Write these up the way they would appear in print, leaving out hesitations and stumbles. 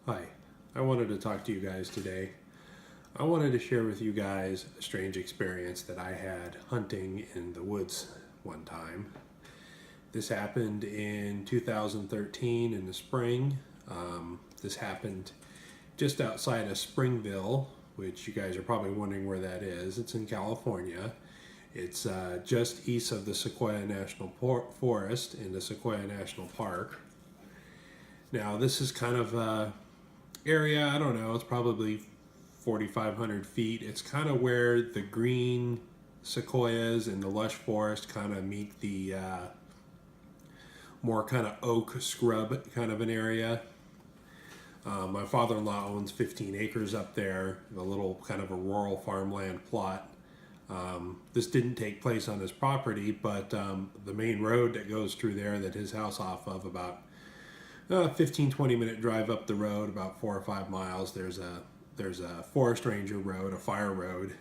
Hi, I wanted to talk to you guys today. I wanted to share with you guys a strange experience that I had hunting in the woods one time. This happened in 2013 in the spring. This happened just outside of Springville, which you guys are probably wondering where that is. It's in California. It's just east of the Sequoia National Forest in the Sequoia National Park. Now, this is kind of area, I don't know, it's probably 4,500 feet. It's kind of where the green sequoias and the lush forest kind of meet the more kind of oak scrub kind of an area. My father-in-law owns 15 acres up there, a little kind of a rural farmland plot. This didn't take place on his property, but the main road that goes through there that his house off of, about 15-20 minute drive up the road, about 4 or 5 miles, there's a forest ranger road, a fire road,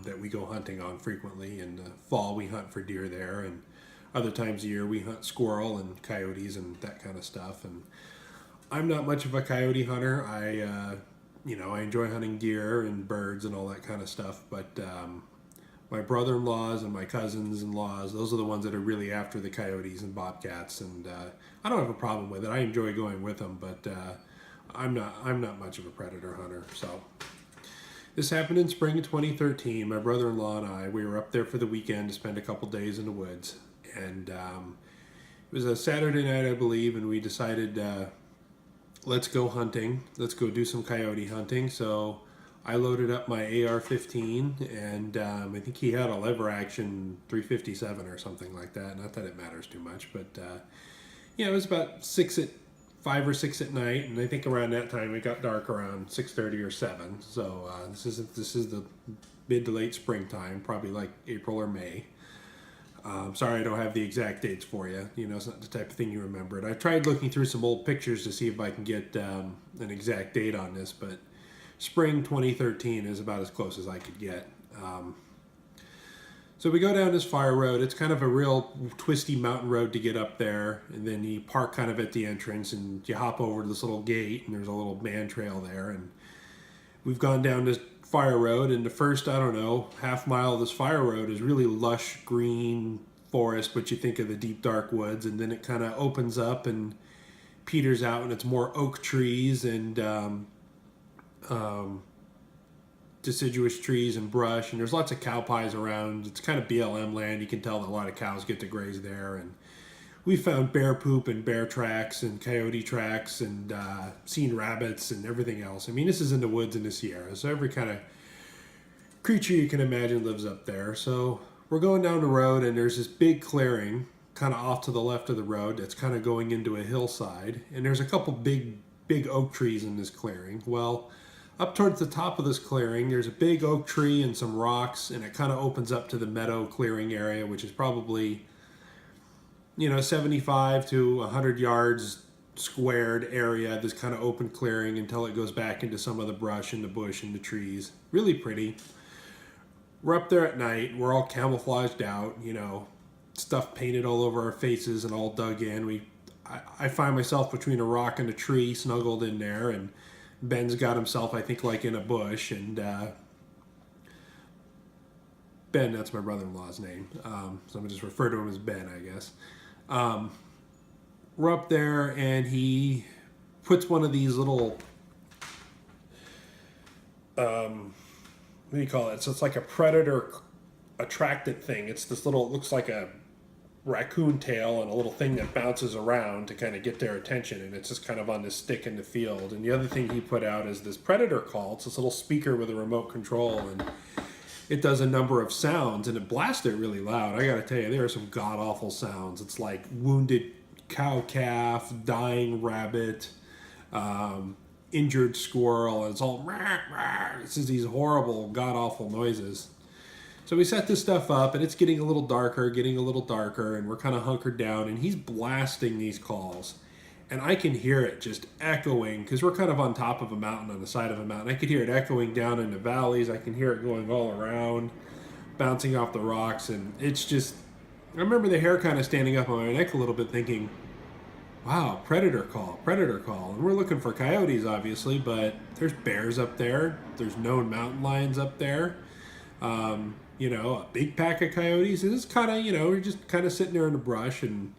that we go hunting on frequently. In the fall we hunt for deer there, and other times of year we hunt squirrel and coyotes and that kind of stuff. And I'm not much of a coyote hunter. I enjoy hunting deer and birds and all that kind of stuff, but my brother-in-laws and my cousins-in-laws, those are the ones that are really after the coyotes and bobcats, and I don't have a problem with it. I enjoy going with them, but I'm not much of a predator hunter. So this happened in spring of 2013. My brother-in-law and we were up there for the weekend to spend a couple days in the woods, and it was a Saturday night, I believe, and we decided let's go hunting. Let's go do some coyote hunting. So I loaded up my AR-15, and I think he had a lever action 357 or something like that. Not that it matters too much, but it was about 5 or 6 at night, and I think around that time it got dark around 6:30 or 7. So this is the mid to late springtime, probably like April or May. Sorry, I don't have the exact dates for you. It's not the type of thing you remember. And I tried looking through some old pictures to see if I can get an exact date on this, but spring 2013 is about as close as I could get. So we go down this fire road. It's kind of a real twisty mountain road to get up there, and then you park kind of at the entrance, and you hop over to this little gate, and there's a little man trail there. And we've gone down this fire road, and the first, I don't know, half mile of this fire road is really lush green forest, but you think of the deep dark woods, and then it kind of opens up and peters out, and it's more oak trees and deciduous trees and brush, and there's lots of cow pies around. It's kind of BLM land. You can tell that a lot of cows get to graze there, and we found bear poop and bear tracks and coyote tracks, and seen rabbits and everything else. I mean, this is in the woods in the Sierra, so every kind of creature you can imagine lives up there. So we're going down the road, and there's this big clearing kind of off to the left of the road that's kind of going into a hillside, and there's a couple big oak trees in this clearing. Well, up towards the top of this clearing, there's a big oak tree and some rocks, and it kind of opens up to the meadow clearing area, which is probably 75 to 100 yards squared area, this kind of open clearing, until it goes back into some of the brush and the bush and the trees. Really pretty. We're up there at night. We're all camouflaged out, stuff painted all over our faces and all dug in. I find myself between a rock and a tree, snuggled in there, and Ben's got himself, I think, like in a bush, and Ben, that's my brother-in-law's name, so I'm going to just refer to him as Ben, I guess. We're up there, and he puts one of these little, what do you call it? So it's like a predator attractant thing. It's this little, it looks like a raccoon tail and a little thing that bounces around to kind of get their attention, and it's just kind of on this stick in the field. And the other thing he put out is this predator call. It's this little speaker with a remote control, and it does a number of sounds, and it blasts it really loud. I gotta tell you, there are some god-awful sounds. It's like wounded cow calf, dying rabbit, injured squirrel, and it's all rah, rah. It's just these horrible god-awful noises. So we set this stuff up, and it's getting a little darker, and we're kind of hunkered down, and he's blasting these calls. And I can hear it just echoing, because we're kind of on top of a mountain, on the side of a mountain. I could hear it echoing down in the valleys. I can hear it going all around, bouncing off the rocks, and it's just, I remember the hair kind of standing up on my neck a little bit, thinking, wow, predator call, predator call. And we're looking for coyotes, obviously, but there's bears up there. There's known mountain lions up there. A big pack of coyotes. And it's kind of, we're just kind of sitting there in the brush, and,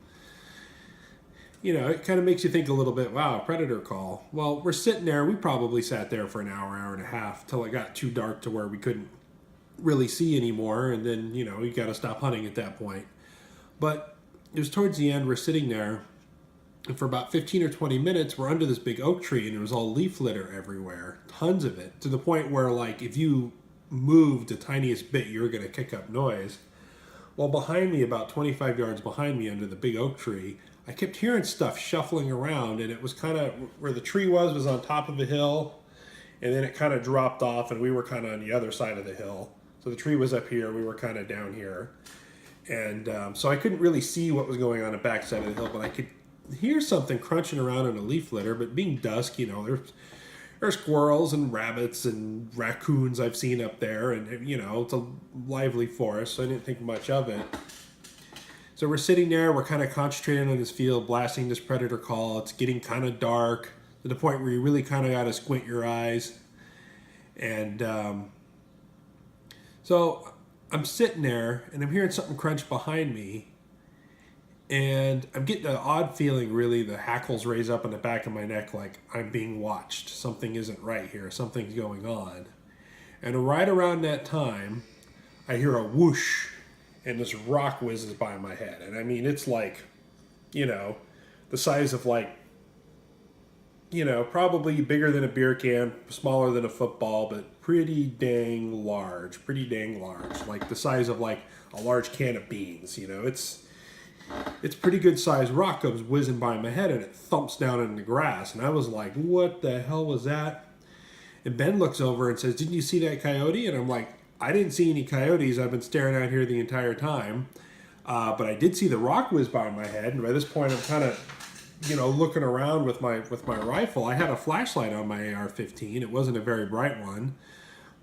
it kind of makes you think a little bit, wow, predator call. Well, we're sitting there. We probably sat there for an hour, hour and a half till it got too dark to where we couldn't really see anymore. And then, you got to stop hunting at that point. But it was towards the end, we're sitting there, and for about 15 or 20 minutes, we're under this big oak tree, and there was all leaf litter everywhere, tons of it, to the point where, like, if you moved the tiniest bit, you were going to kick up noise. Well, behind me, about 25 yards behind me under the big oak tree, I kept hearing stuff shuffling around, and it was kind of where the tree was on top of a hill, and then it kind of dropped off, and we were kind of on the other side of the hill. So the tree was up here, we were kind of down here. And so I couldn't really see what was going on the backside of the hill, but I could hear something crunching around in a leaf litter. But being dusk, there's squirrels and rabbits and raccoons I've seen up there, and it's a lively forest, so I didn't think much of it. So we're sitting there, we're kind of concentrating on this field, blasting this predator call. It's getting kind of dark to the point where you really kind of got to squint your eyes. And so I'm sitting there, and I'm hearing something crunch behind me, and I'm getting an odd feeling, really. The hackles raise up in the back of my neck like I'm being watched. Something isn't right here. Something's going on. And right around that time, I hear a whoosh, and this rock whizzes by my head. And I mean, it's like, the size of probably bigger than a beer can, smaller than a football, but pretty dang large, like the size of like a large can of beans. It's pretty good sized rock comes whizzing by my head, and it thumps down in the grass. And I was like, what the hell was that? And Ben looks over and says, didn't you see that coyote? And I'm like, I didn't see any coyotes. I've been staring out here the entire time. But I did see the rock whiz by my head. And by this point, I'm kind of, looking around with my rifle. I had a flashlight on my AR-15. It wasn't a very bright one.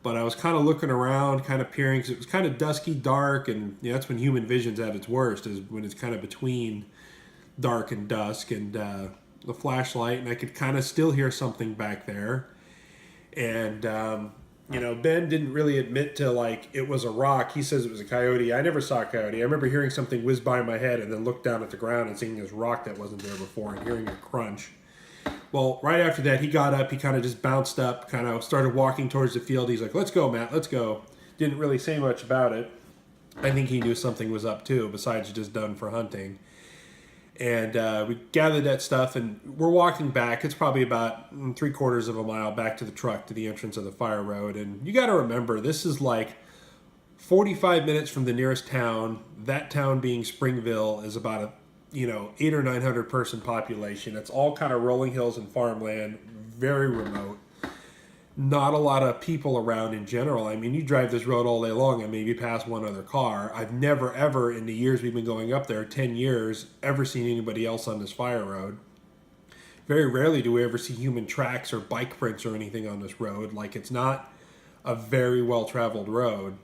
But I was kind of looking around, kind of peering, because it was kind of dusky, dark, and that's when human vision's at its worst, is when it's kind of between dark and dusk, and the flashlight, and I could kind of still hear something back there. And, Ben didn't really admit to, like, it was a rock. He says it was a coyote. I never saw a coyote. I remember hearing something whiz by my head and then looked down at the ground and seeing this rock that wasn't there before and hearing it crunch. Well, right after that, he got up. He kind of just bounced up, kind of started walking towards the field. He's like, let's go, Matt, let's go. Didn't really say much about it. I think he knew something was up, too, besides just done for hunting. And we gathered that stuff, and we're walking back. It's probably about 3/4 of a mile back to the truck, to the entrance of the fire road. And you got to remember, this is like 45 minutes from the nearest town. That town being Springville is about a 800 or 900 person population. It's all kind of rolling hills and farmland, very remote. Not a lot of people around in general. I mean, you drive this road all day long and maybe pass one other car. I've never, ever, in the years we've been going up there, 10 years, ever seen anybody else on this fire road. Very rarely do we ever see human tracks or bike prints or anything on this road. Like, it's not a very well-traveled road.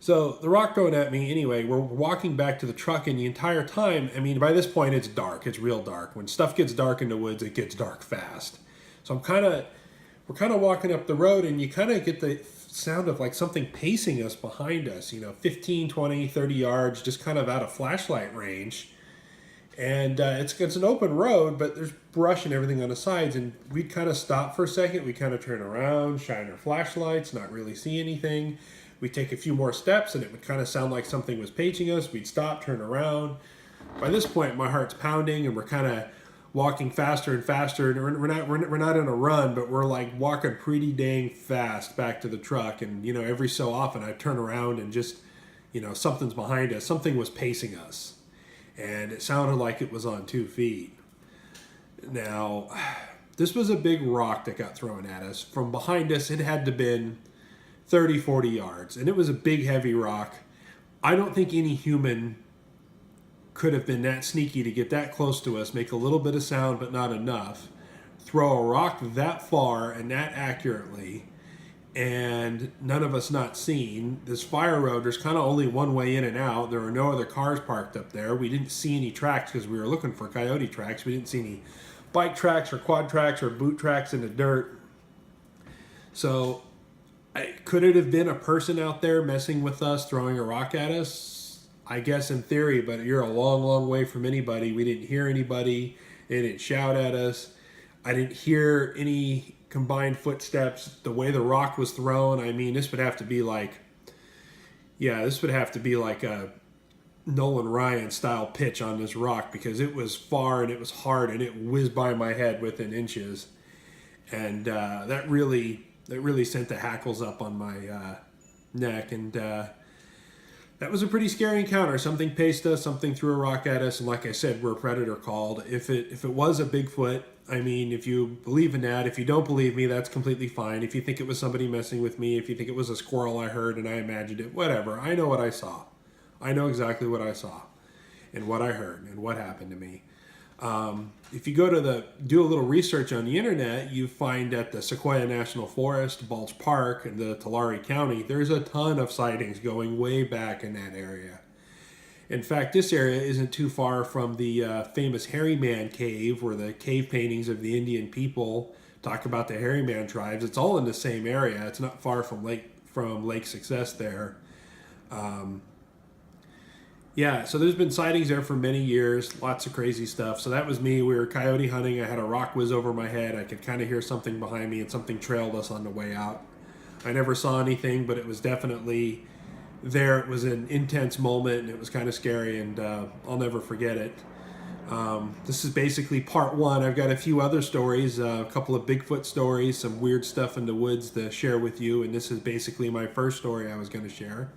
So the rock going at me, anyway, we're walking back to the truck, and the entire time, I mean, by this point, it's dark. It's real dark. When stuff gets dark in the woods, it gets dark fast. So we're kind of walking up the road, and you kind of get the sound of like something pacing us behind us, 15, 20, 30 yards, just kind of out of flashlight range. And it's an open road, but there's brush and everything on the sides, and we'd kind of stop for a second. We kind of turn around, shine our flashlights, not really see anything. We'd take a few more steps, and it would kind of sound like something was paging us. We'd stop, turn around. By this point, my heart's pounding, and we're kind of walking faster and faster. And we're not in a run, but we're like walking pretty dang fast back to the truck. And every so often, I turn around and just something's behind us. Something was pacing us, and it sounded like it was on 2 feet. Now, this was a big rock that got thrown at us. From behind us, it had to been 30, 40 yards. And it was a big, heavy rock. I don't think any human could have been that sneaky to get that close to us, make a little bit of sound, but not enough, throw a rock that far and that accurately, and none of us not seen. This fire road, there's kind of only one way in and out. There were no other cars parked up there. We didn't see any tracks because we were looking for coyote tracks. We didn't see any bike tracks or quad tracks or boot tracks in the dirt. So could it have been a person out there messing with us, throwing a rock at us? I guess in theory, but you're a long, long way from anybody. We didn't hear anybody. They didn't shout at us. I didn't hear any combined footsteps. The way the rock was thrown, I mean, this would have to be like a Nolan Ryan style pitch on this rock, because it was far and it was hard and it whizzed by my head within inches. And that really sent the hackles up on my neck. And that was a pretty scary encounter. Something paced us, something threw a rock at us, and like I said, we're predator called. If it was a Bigfoot, I mean, if you believe in that, if you don't believe me, that's completely fine. If you think it was somebody messing with me, if you think it was a squirrel I heard and I imagined it, whatever. I know what I saw. I know exactly what I saw and what I heard and what happened to me. If you go to do a little research on the internet, you find at the Sequoia National Forest, Balch Park, and the Tulare County, there's a ton of sightings going way back in that area. In fact, this area isn't too far from the famous Hairy Man cave, where the cave paintings of the Indian people talk about the Hairy Man tribes. It's all in the same area. It's not far from Lake Success there. Yeah, so there's been sightings there for many years, lots of crazy stuff. So that was me. We were coyote hunting. I had a rock whiz over my head. I could kind of hear something behind me, and something trailed us on the way out. I never saw anything, but it was definitely there. It was an intense moment, and it was kind of scary, and I'll never forget it. This is basically part one. I've got a few other stories, a couple of Bigfoot stories, some weird stuff in the woods to share with you, and this is basically my first story I was going to share.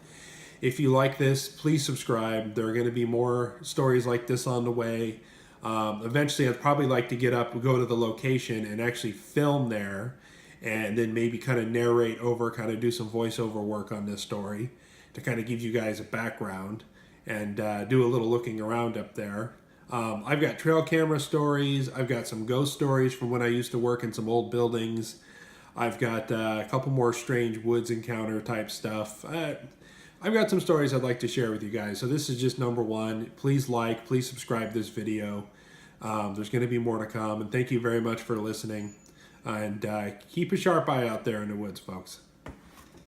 If you like this, please subscribe. There are going to be more stories like this on the way. Eventually, I'd probably like to go to the location and actually film there, and then maybe kind of narrate over, kind of do some voiceover work on this story to kind of give you guys a background and do a little looking around up there. I've got trail camera stories. I've got some ghost stories from when I used to work in some old buildings. I've got a couple more strange woods encounter type stuff. I've got some stories I'd like to share with you guys. So this is just number one. Please please subscribe this video. There's going to be more to come. And thank you very much for listening. And keep a sharp eye out there in the woods, folks.